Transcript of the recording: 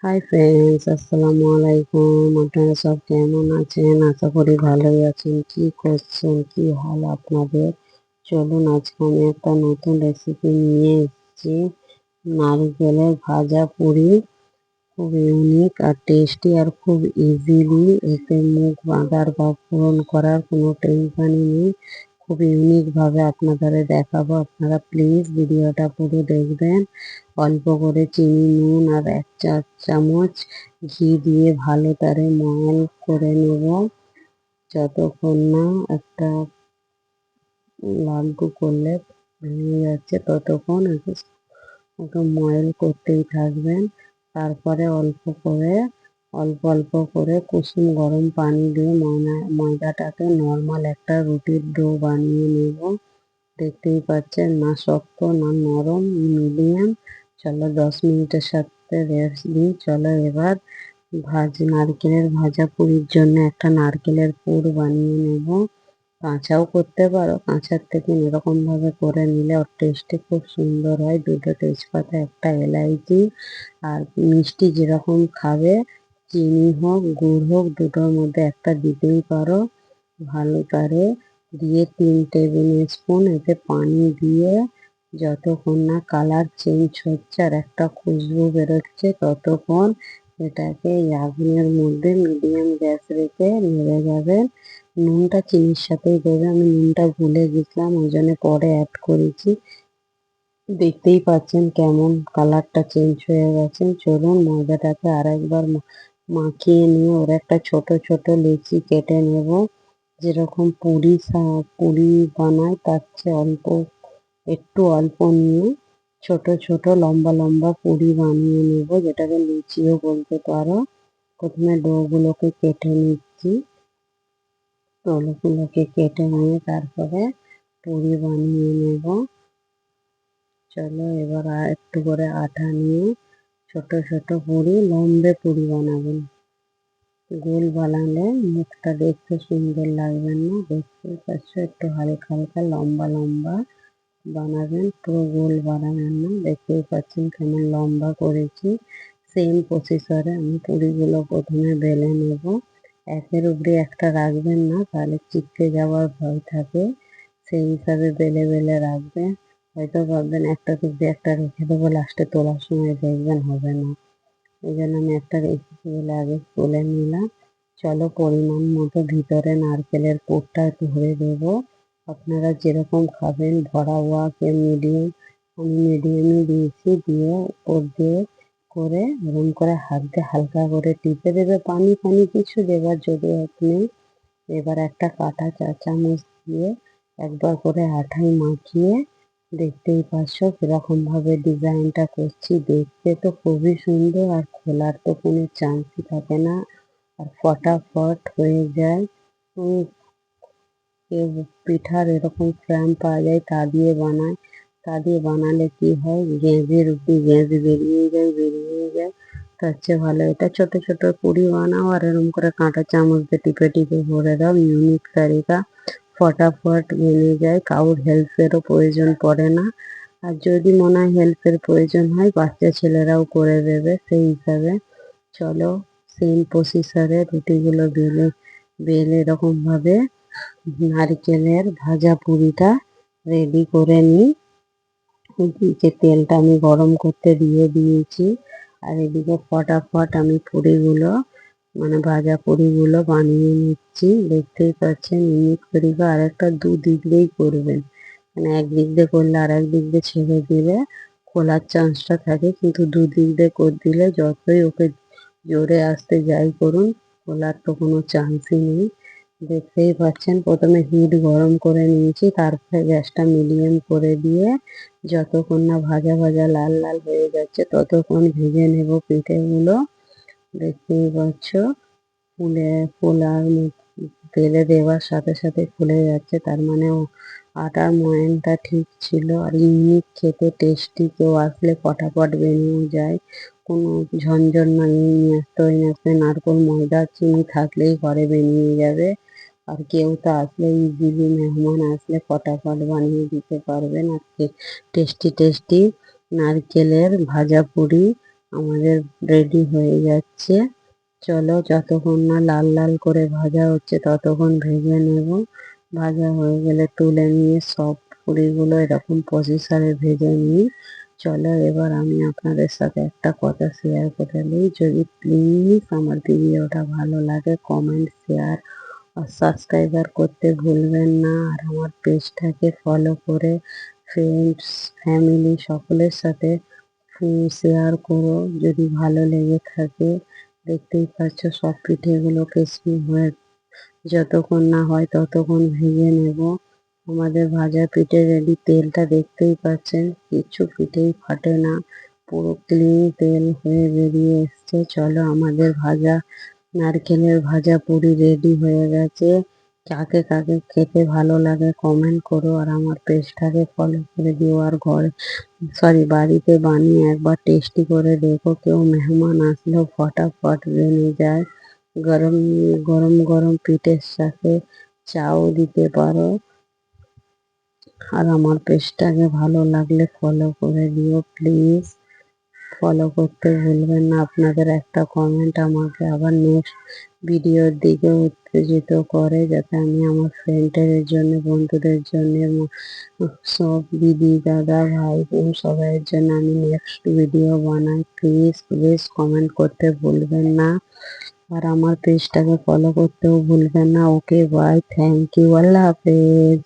Hi friends, আসসালামু আলাইকুম। আপনারা সব কেমন আছেন? আশা করি ভালোই আছেন। কি করছেন? কি হাল আপনাদের? চলুন, আজকে আমি একটা নতুন রেসিপি নিয়ে এসেছি। নারকেলের ভাজা পুরি। খুব ইউনিক আর টেস্টি আর খুব ইজিলি। এতে মুখ বাঁধার বা পূরণ করার কোনো টেনশনই নেই। খুব ইউনিকভাবে আপনাদের দেখাবো। আপনারা প্লিজ ভিডিওটা পুরো দেখবেন। অল্প করে চিনি, নুন আর 1 চা চামচ ঘি দিয়ে ভালো করে ময়ান করে নেব। যতক্ষণ না একটা লাড্ডু করলে ভেঙে যাচ্ছে ততক্ষণ একটু ময়ান করতেই থাকবেন। তারপরে অল্প অল্প করে কুসুম গরম পানি দিয়ে ময়দাটাকে নর্মাল একটা রুটির ডো বানিয়ে নেব। দেখতেই পাচ্ছেন, না শক্ত না নরম, মিডিয়াম। চলো 10 মিনিটের সাথে রেস্ট দিই। চলো এবার নারকেলের ভাজা পুরির জন্য একটা নারকেলের পুর বানিয়ে নেব। কাঁচাও করতে পারো, কাঁচার থেকে এরকম ভাবে করে নিলে ওর টেস্টে খুব সুন্দর হয়। 2টো তেজপাতা, একটা এলাইচি আর মিষ্টি যেরকম খাবে, চিনি হোক গুড় হোক, দুটোর মধ্যে একটা দিতেই পারো। ভালো করে দিয়ে 3 টেবিল স্পুন এতে পানি দিয়ে যতক্ষণ না কালার চেঞ্জ হচ্ছে আর একটা খুশবু বেরোচ্ছে ততক্ষণ এটাকে আগুনের মধ্যে মিডিয়াম গ্যাস রেখে নেড়ে যাবেন। নুনটা চিনির সাথেই দেবে, আমি নুনটা ভুলে গেছিলাম, ওই জন্য পরে অ্যাড করেছি। দেখতেই পাচ্ছেন কেমন কালারটা চেঞ্জ হয়ে গেছে। চলুন ময়দাটাকে আরেকবার মাখিয়ে নিয়ে ওর একটা ছোট ছোট লেচি কেটে নেব। যেরকম পুরি বানায় তার চেয়ে একটু অল্প নিয়ে ছোট ছোট লম্বা লম্বা পুরি বানিয়ে নেব, যেটাকে লুচিও বলতে পারো। প্রথমে ডোগুলোকে কেটে নিচ্ছি। ডোগুলোকে কেটে নিয়ে তারপরে পুরি বানিয়ে নেব। চলো এবার আর একটু করে আটা নিয়ে ছোট ছোট পুরি, লম্বে পুরি বানাবেন। গোল বানালে মুখটা দেখতে সুন্দর লাগবে না। দেখতেই পাচ্ছ, একটু হালকা হালকা লম্বা লম্বা বানাবেন, পুরো গোল বানাবেন না। দেখতেই পাচ্ছেন কেমন লম্বা করেছি। সেম প্রসেসরে আমি পুরিগুলো প্রথমে বেলে নেব। একের উপরে একটা রাখবেন না, তাহলে চিপকে যাওয়ার ভয় থাকে। সেই হিসাবে বেলে বেলে রাখবেন। হয়তো ভাববেন একটা উপরে একটা রেখে দেবো, লাস্টে তোলার সময় দেখবেন হবে না। এই জন্য আমি একটা রেখেছি বলে আগে তুলে নিলাম। চলো পরিমাণ মতো ভিতরে নারকেলের পুরটা ভরে দেবো। আপনারা যেরকম খাবেন, ভরা হওয়া কে মিডিয়াম, আমি মিডিয়ামই দিয়েছি। দিয়ে উপর দিয়ে করে এরকম করে হাত দিয়ে হালকা করে টিপে দেবে। পানি পানি কিছু দেবার জরুরত নেই। এবার একটা কাঁটা 4 চামচ দিয়ে একবার করে আঠায় মাখিয়ে, দেখতেই পাচ্ছ কিরকম ভাবে ডিজাইনটা করছি। দেখতে তো খুবই সুন্দর আর খোলার তো কোনো চান্সই থাকে না, আর ফটাফট হয়ে যায়। উম, কেউ পিঠার এরকম ফ্রাম পাওয়া যায়, তা দিয়ে বানায়। তা দিয়ে বানালে কি হয়, গেঁজে রুটি গেঁজ বেরিয়ে যায়। তার চেয়ে ভালো এটা ছোট ছোট পুরি বানাও আর এরকম করে কাঁটা চামচ দিয়ে টিপে টিপে ভরে দাও। ইউনিক তারিকা, ফটাফট বেরিয়ে যায়, কারোর হেল্পেরও প্রয়োজন পড়ে না। আর যদি মনে হয় হেল্পের প্রয়োজন হয়, বাচ্চা ছেলেরাও করে দেবে সেই হিসাবে। চলো সেম প্রসেসরে রুটিগুলো বেলে বেলে এরকম ভাবে নারকেলের ভাজা পুরিটা রেডি করে নিই। এদিকে তেলটা আমি গরম করতে দিয়ে দিয়েছি, আর এদিকে ফটাফট আমি পুরিগুলো ভাজা পুরিগুলো বানিয়ে নিচ্ছি। দেখতেই পাচ্ছেন ইউনিক তরিকা। আর একটা দুদিক দিয়েই করবেন, একদিক দিয়ে করলে আর একদিক দিয়ে ছেড়ে দিলে খোলার চান্সটা থাকে, কিন্তু দুদিক দিয়ে করে দিলে যতই ওকে জোরে আসতে যাই করুন, খোলার তো কোনো চান্সই নেই। দেখতেই পাচ্ছেন প্রথমে হিট গরম করে নিয়েছি, তারপরে গ্যাসটা মিডিয়াম করে দিয়ে যতক্ষণ না ভাজা ভাজা লাল লাল হয়ে যাচ্ছে ততক্ষণ ভেজে নেব পিঠেগুলো। দেখতেই পাচ্ছ ফোলার তেলে দেওয়ার সাথে সাথে ফুলে যাচ্ছে, তার মানে আটার ময়ানটা ঠিক ছিল। আর ইউনিক, খেতে টেস্টি, কেউ আসলে ফটাফট বেরিয়েও যায়, কোনো ঝঞ্ঝট নয়। এই নিয়ে আসতে ওই নিয়ে আসতে, নারকেল ময়দা চিনি থাকলেই ঘরে বেরিয়ে যাবে। আর কেউ তো আসলে ইজিলি, মেহমান আসলে ফটাফট বানিয়ে দিতে পারবেন। আর টেস্টি টেস্টি নারকেলের ভাজা পুরি আমাদের রেডি হয়ে যাচ্ছে। চলো যতক্ষণ না লাল লাল করে ভাজা হচ্ছে ততক্ষণ ভেজে নেব। ভাজা হয়ে গেলে তুলে নিয়ে সব পুরিগুলো এরকম পজিশনে ভেজে নিই। চলো এবার আমি আপনাদের সাথে একটা কথা শেয়ার করে নিই। যদি প্লিজ আমার ভিডিওটা ভালো লাগে কমেন্ট শেয়ার আর সাবস্ক্রাইবার করতে ভুলবেন না। আর আমার পেজটাকে ফলো করে ফ্রেন্ডস ফ্যামিলি সকলের সাথে শেয়ার করো যদি ভালো লেগে থাকে। দেখতেই পাচ্ছ সব পিঠেগুলো ক্রিসপি হয়ে যতক্ষণ না হয় ততক্ষণ ভেজে নেব। আমাদের ভাজা পিঠে রেডি। তেলটা দেখতেই পাচ্ছেন, কিছু পিঠেই ফাটে না, পুরো ক্লিন তেল হয়ে বেরিয়ে এসছে। চলো আমাদের ভাজা নারকেলের ভাজা পুরি রেডি হয়ে গেছে। কাকে কাকে খেতে ভালো লাগে কমেন্ট করো আর আমার পেজটাকে ফলো করে দিও। আর ঘরে বাড়িতে বানিয়ে একবার টেস্টি করে দেখো। কেউ মেহমান আসলেও ফটাফট বেনে যায়। গরম গরম গরম পিঠের সাথে চাও দিতে পারো। আর আমার পেজটাকে ভালো লাগলে ফলো করে দিও প্লিজ। ফলো করতে ভুলবেন না। আপনাদের একটা কমেন্ট আমাকে আবার নেক্সট ভিডিওর দিকে উত্তেজিত করে, যাতে আমি আমার ফ্রেন্ডদের জন্য বন্ধুদের জন্য সব দিদি দাদা ভাই বোন সবাইয়ের জন্য আমি নেক্সট ভিডিও বানাই। প্লিজ প্লিজ কমেন্ট করতে ভুলবেন না। আর আমার পেজটাকে ফলো করতেও ভুলবেন না। ওকে বাই, থ্যাংক ইউ, আল্লাহ হাফেজ।